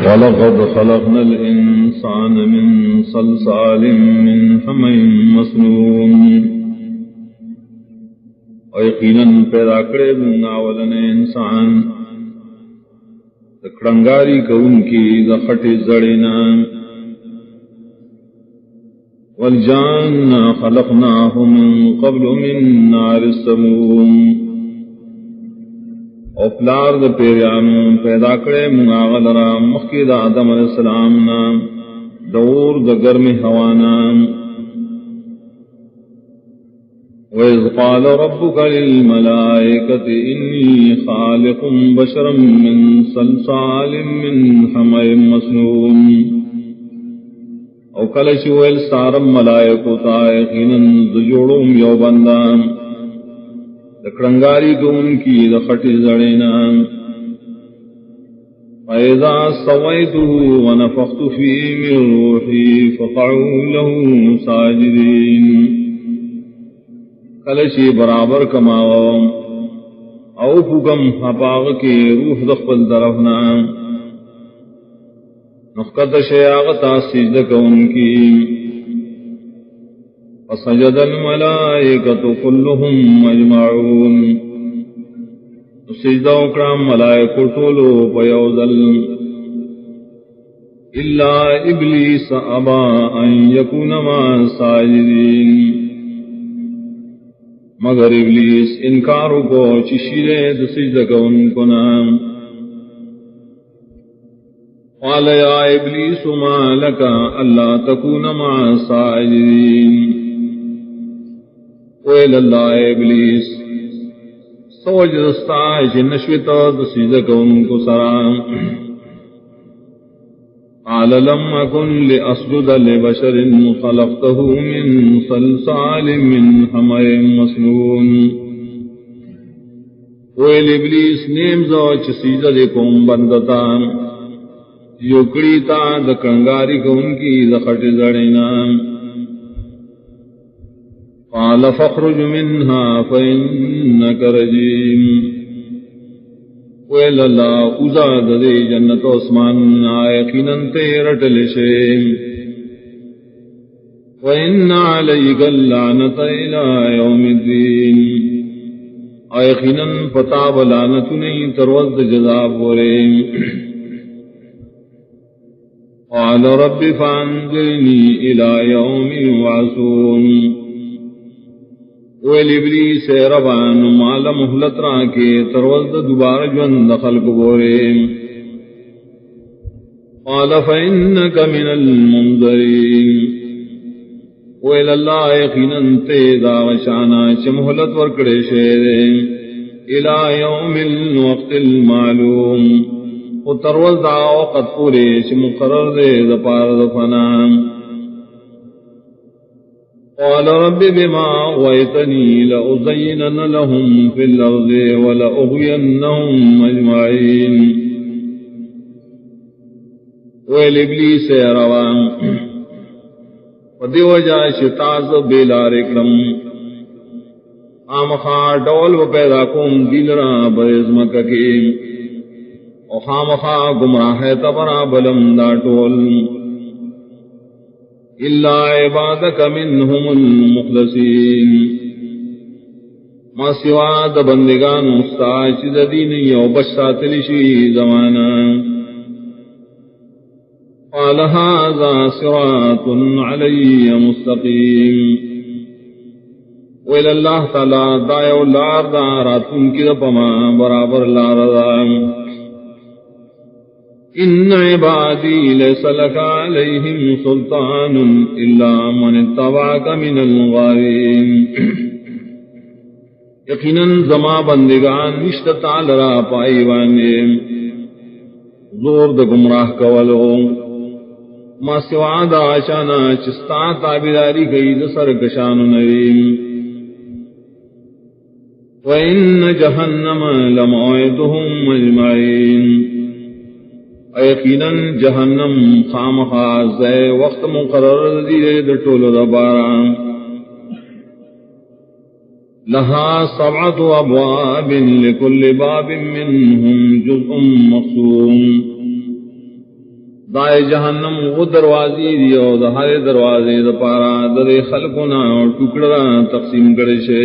وَلَقَدْ خَلَقْنَا الْإِنسَانَ مِنْ صَلْصَالٍ مِّنْ حَمَإٍ مَّسْنُونٍ یقیناً پیدا کرے بنا ولن انسان کڑنگاری کو ان کی دخٹ زڑینا والجان خلقناه من قبل من نار السموم او پلار دا پیریانو پیدا کرے مناغل را مخید آدم علیہ السلام نا دور دا گرم ہوانا وَإِذْ قَالَ رَبُّكَ لِلْمَلَائِكَةِ إِنِّي خَالِقٌ بَشَرًا مِّن صَلْصَالٍ مِّنْ حَمَإٍ مَّسْنُونٍ او کلش ویل سارم ملائکو تا یقیناً زجوڑوں یو بندان دکڑنگاری کو ان کی دخٹی زڑینا فَإِذَا سَوَيْتُهُ وَنَفَخْتُ فِيهِ مِن رُّوحِي فَقَعُوا لَهُ سَاجِدِينَ کلشی برابر کماو او حکم حپاغ کی روح دخل درفنا نخقت شیاغتا سجدہ کون کی فسجد الملائکۃ کلهم اجمعون سجدہ اکرام ملائکو طولو پیوزل الا ابلیس ابا ان یکون ما ساجدین مگر ابلیس انکارو کو چشیرے سجدہ کون کو نام قال یا ابلیس ما لکا اللہ تکون مع ساجدین ویل اللہ ابلیس سوج دستاج نشویتا سجدہ کون کو سرام قال لم أكن لأسجد لبشر خلقته من صلصال من حمأ مسنون ویل ابلیس نیم زوچ سجدہ دیکھوں بندتا یکڑی تا دکنگاری کو ان کی دخٹ زڑینا قال فاخرج منها فإنك رجيم ویل اللہ ازاد دے جنت عثمان یقیناً تیرٹ لشے وَإِنَّ عَلَيْكَ اللَّعْنَةَ إِلَىٰ يَوْمِ الدِّينِ یقیناً فتاب لعنت نہیں تروز جزاب ورے قال رب فانظرنی إِلَىٰ يَوْمِ يُبْعَثُونَ ویل ابلیس ربان مال محلت راکے تروزد دوبارہ جوند خلق بورے قال فإنك من المنظرین ویل اللہ یقیناً تیزا وشانا چھ محلت ورکڑے شیرے الى یوم الوقت المعلوم و تروزد وقت پورے چھ مقرر دے دپار دفنام قال رب بما أغويتني لأزينن لهم في الأرض ولأغوينهم أجمعين ویل ابلیس روان ودیو جا شتاز بیلار اکرم آمخا ڈول و پیدا کم دل را برزمک کی و خامخا گمراہ تبرا بلم دا ٹول إلا عبادك منهم المخلصين ما سوا د بندگان مستعج دین یو بشات لشی زمانا قال هذا صراط علي مستقيم وإلى الله تعالى دایو لار دا راتن کی پما برابر لار دا ان عبادی لیس لک علیہم سلطان الا من اتبعک من الغاوین یقیناً زما بندگان نشت تعالی را پائیوانے زور د گمراہ کولو ما سوا دا آشانا چستا تابداری گئی د سرکشان نویم وَإِنَّ جَهَنَّمَ لَمَوْعِدُهُمْ أَجْمَعِينَ یقیناً جہنم خامخا زے وقت مقرر دیرے دٹول دبارا لہا سبعت ابواب لکل باب منہم جزء مقسوم دائے جہنم وہ دروازی دی او دا ہر دروازے دا پارا در خلقنا ٹکڑا تقسیم کرے چھے